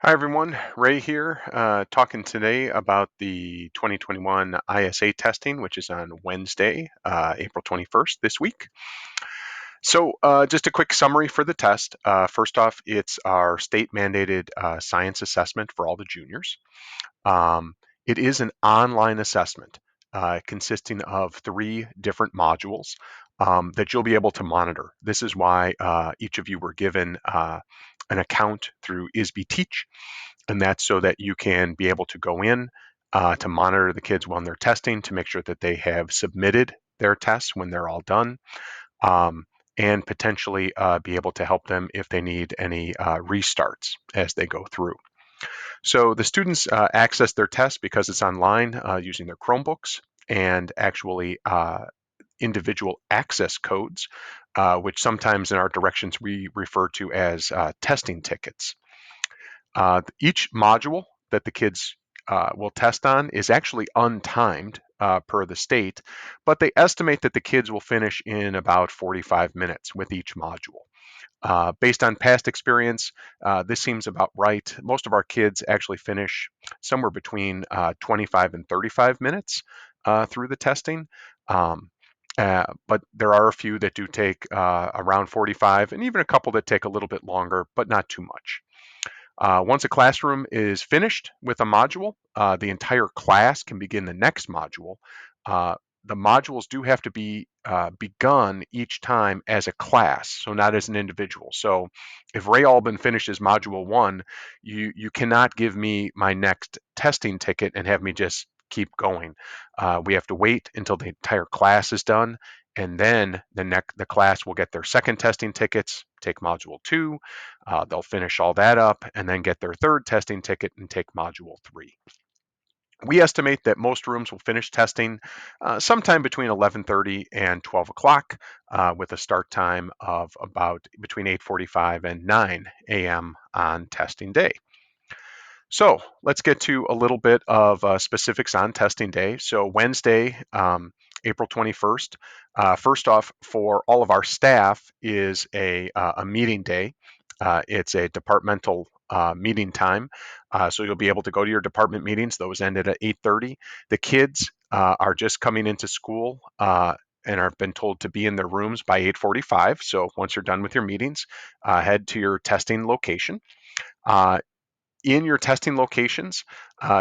Hi everyone, Ray here, talking today about the 2021 ISA testing, which is on Wednesday, April 21st this week. So just a quick summary for the test. First off, it's our state mandated science assessment for all the juniors. Um, it is an online assessment consisting of 3 different modules that you'll be able to monitor. This is why each of you were given an account through ISB Teach, and that's so that you can be able to go in to monitor the kids when they're testing to make sure that they have submitted their tests when they're all done, um, and potentially be able to help them if they need any restarts as they go through. So the students access their tests because it's online using their Chromebooks and actually individual access codes, which sometimes in our directions we refer to as testing tickets. Each module that the kids will test on is actually untimed per the state, but they estimate that the kids will finish in about 45 minutes with each module. Based on past experience, this seems about right. Most of our kids actually finish somewhere between 25 and 35 minutes through the testing. But there are a few that do take around 45, and even a couple that take a little bit longer, but not too much. Once a classroom is finished with a module, the entire class can begin the next module. Uh, the modules do have to be begun each time as a class, so not as an individual. So if Ray Albin finishes module 1, you cannot give me my next testing ticket and have me just keep going. We have to wait until the entire class is done, and then the class will get their second testing tickets, take module 2. They'll finish all that up and then get their third testing ticket and take module 3. We estimate that most rooms will finish testing sometime between 11:30 and 12 o'clock, with a start time of about between 8:45 and 9 a.m. on testing day. So let's get to a little bit of specifics on testing day. So Wednesday, April 21st, first off, for all of our staff is a meeting day. It's a departmental meeting time. So you'll be able to go to your department meetings. Those ended at 8:30. The kids are just coming into school and have been told to be in their rooms by 8:45. So once you're done with your meetings, head to your testing location. Uh, in your testing locations,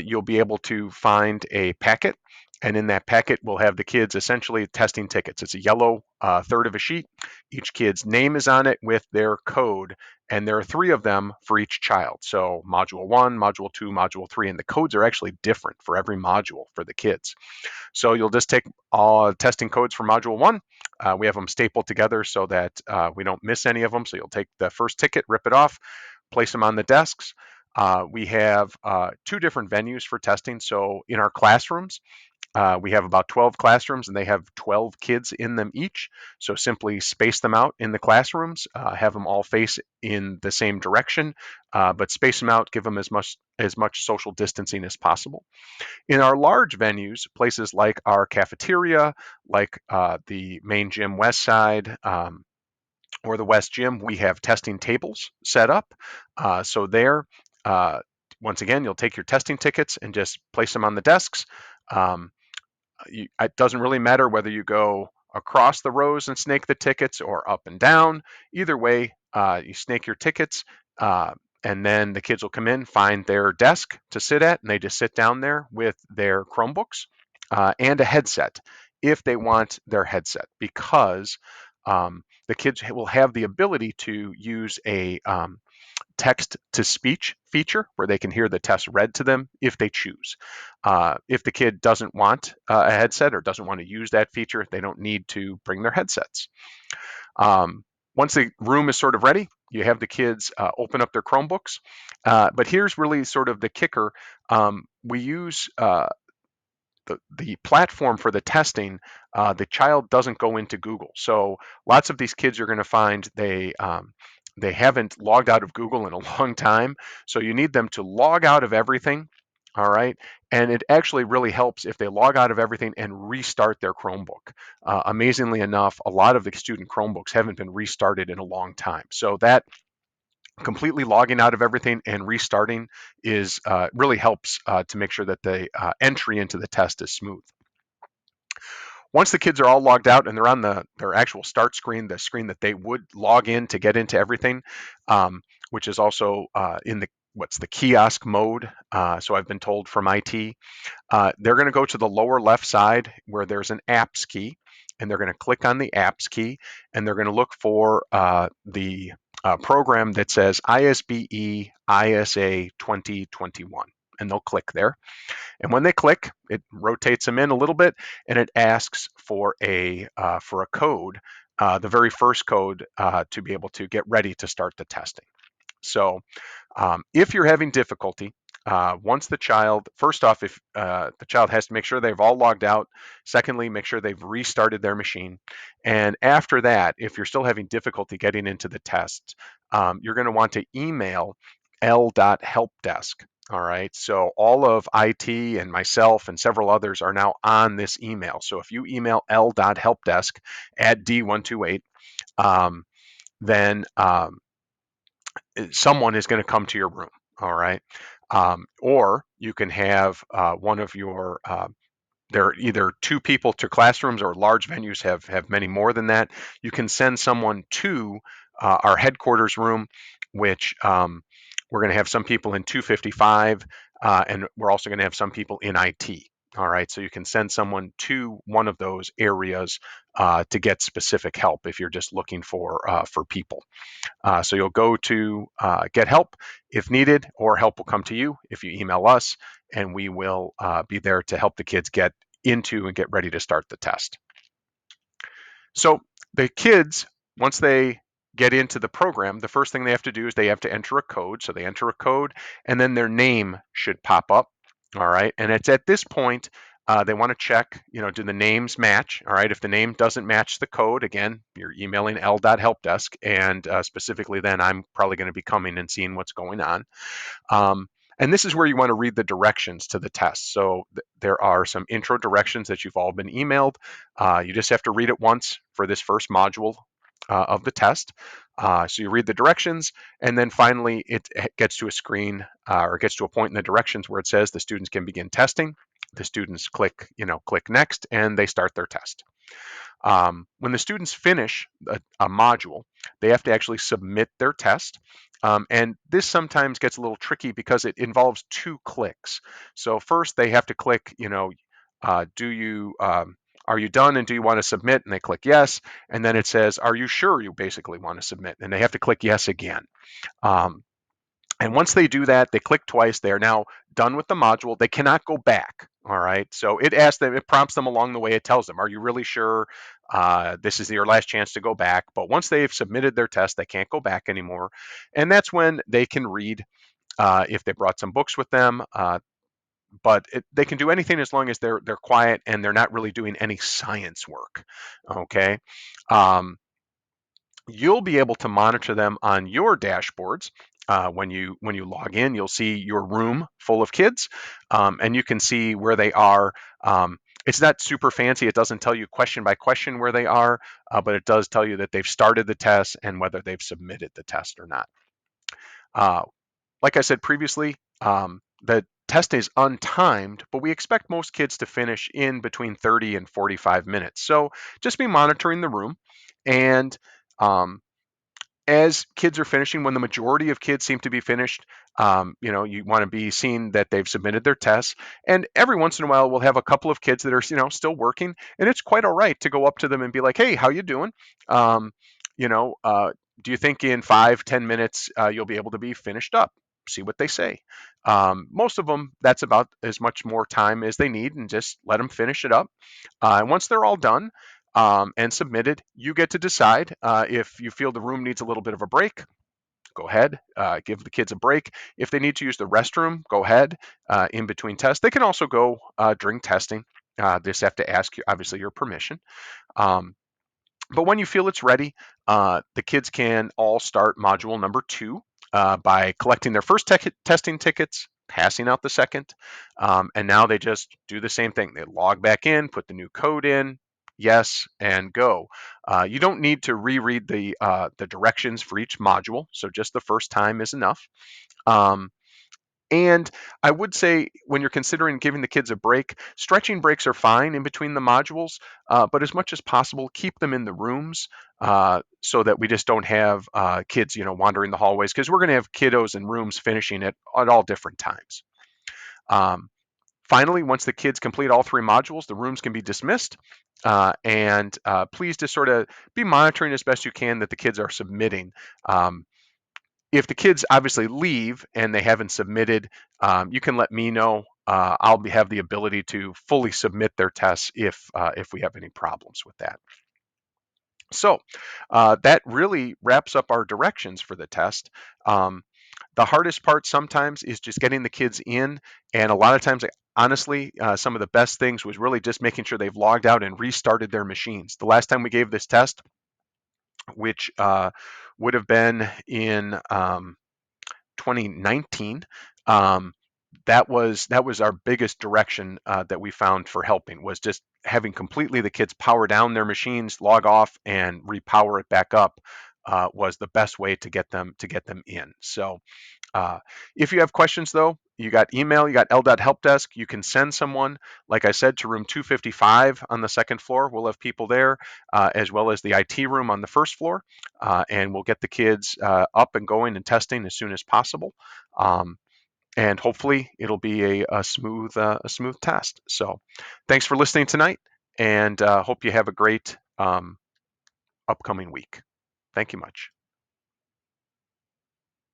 you'll be able to find a packet, and in that packet, we'll have the kids essentially testing tickets. It's a yellow third of a sheet. Each kid's name is on it with their code, and there are 3 of them for each child. So module 1, module 2, module 3, and the codes are actually different for every module for the kids. So you'll just take all testing codes for module 1. We have them stapled together so that we don't miss any of them. So you'll take the first ticket, rip it off, place them on the desks. We have 2 different venues for testing. So in our classrooms, we have about 12 classrooms and they have 12 kids in them each. So simply space them out in the classrooms, have them all face in the same direction, but space them out, give them as much social distancing as possible. In our large venues, places like our cafeteria, like the main gym west side, or the West Gym, we have testing tables set up. So there, uh, once again, you'll take your testing tickets and just place them on the desks. Um, it doesn't really matter whether you go across the rows and snake the tickets or up and down. Either way, you snake your tickets, and then the kids will come in, find their desk to sit at, and they just sit down there with their Chromebooks and a headset if they want their headset, because the kids will have the ability to use a text to speech feature where they can hear the test read to them if they choose. If the kid doesn't want a headset or doesn't want to use that feature, they don't need to bring their headsets. Once the room is sort of ready, you have the kids open up their Chromebooks. But here's really sort of the kicker. We use the platform for the testing. The child doesn't go into Google. So lots of these kids you're going to find they haven't logged out of Google in a long time. So you need them to log out of everything. All right. And it actually really helps if they log out of everything and restart their Chromebook. Amazingly enough, a lot of the student Chromebooks haven't been restarted in a long time. So that completely logging out of everything and restarting is really helps to make sure that the entry into the test is smooth. Once the kids are all logged out and they're on their actual start screen, the screen that they would log in to get into everything, which is also in the what's the kiosk mode. So I've been told from IT, they're going to go to the lower left side where there's an apps key, and they're going to click on the apps key, and they're going to look for the program that says ISBE ISA 2021, and they'll click there. And when they click, it rotates them in a little bit, and it asks for a code, the very first code to be able to get ready to start the testing. So if you're having difficulty, once the child, first off, if the child has to make sure they've all logged out. Secondly, make sure they've restarted their machine. And after that, if you're still having difficulty getting into the test, you're going to want to email l.helpdesk. All right. So all of IT and myself and several others are now on this email. So if you email l.helpdesk at D128, then someone is going to come to your room. All right. Or you can have one of your there are either two people to classrooms, or large venues have many more than that. You can send someone to our headquarters room, which we're going to have some people in 255, and we're also going to have some people in IT. All right, so you can send someone to one of those areas to get specific help if you're just looking for people. So you'll go to get help if needed, or help will come to you if you email us, and we will be there to help the kids get into and get ready to start the test. So the kids, once they get into the program, the first thing they have to do is they have to enter a code. So they enter a code, and then their name should pop up. All right, and it's at this point they want to check, do the names match? All right, if the name doesn't match the code, again, you're emailing l.helpdesk, and specifically then I'm probably going to be coming and seeing what's going on. And this is where you want to read the directions to the test. So there are some intro directions that you've all been emailed. You just have to read it once for this first module of the test. So you read the directions, and then finally it gets to a screen or it gets to a point in the directions where it says the students can begin testing. The students click next, and they start their test. When the students finish a module, they have to actually submit their test. And this sometimes gets a little tricky because it involves two clicks. So first they have to click, are you done and do you want to submit? And they click yes. And then it says, are you sure you basically want to submit? And they have to click yes again. And once they do that, they click twice, they are now done with the module. They cannot go back. All right. So it asks them, it prompts them along the way. It tells them, are you really sure this is your last chance to go back? But once they've submitted their test, they can't go back anymore. And that's when they can read if they brought some books with them. But they can do anything as long as they're quiet and they're not really doing any science work. Okay. You'll be able to monitor them on your dashboards. When you log in, you'll see your room full of kids, and you can see where they are. It's not super fancy. It doesn't tell you question by question where they are, but it does tell you that they've started the test and whether they've submitted the test or not. Uh, like I said previously, the test is untimed, but we expect most kids to finish in between 30 and 45 minutes. So just be monitoring the room, and as kids are finishing, when the majority of kids seem to be finished, you want to be seeing that they've submitted their tests. And every once in a while, we'll have a couple of kids that are, still working, and it's quite all right to go up to them and be like, "Hey, how you doing? Um, you know, uh, do you think in 5-10 minutes you'll be able to be finished up?" See what they say. Most of them, that's about as much more time as they need, and just let them finish it up. And once they're all done, and submitted, you get to decide if you feel the room needs a little bit of a break. Go ahead, give the kids a break. If they need to use the restroom, go ahead in between tests. They can also go during testing. They just have to ask you, obviously, your permission. Um, but when you feel it's ready, the kids can all start module number 2 by collecting their first testing tickets, passing out the second, and now they just do the same thing. They log back in, put the new code in, yes, and go. You don't need to reread the directions for each module, so just the first time is enough. Um, and I would say when you're considering giving the kids a break, stretching breaks are fine in between the modules, but as much as possible, keep them in the rooms so that we just don't have kids, wandering the hallways, because we're going to have kiddos in rooms finishing it at all different times. Um, Finally, once the kids complete all three modules, the rooms can be dismissed. And please just sort of be monitoring as best you can that the kids are submitting. If the kids obviously leave and they haven't submitted, you can let me know. Have the ability to fully submit their tests if we have any problems with that. So that really wraps up our directions for the test. Um, the hardest part sometimes is just getting the kids in, and a lot of times, honestly, some of the best things was really just making sure they've logged out and restarted their machines. The last time we gave this test, which would have been in 2019. That was our biggest direction that we found for helping, was just having completely the kids power down their machines, log off, and repower it back up was the best way to get them in. So if you have questions, though, you got email, you got Help Desk. You can send someone, like I said, to room 255 on the second floor. We'll have people there, as well as the IT room on the first floor, and we'll get the kids up and going and testing as soon as possible. Um, and hopefully, it'll be a smooth test. So, thanks for listening tonight, and hope you have a great upcoming week. Thank you much.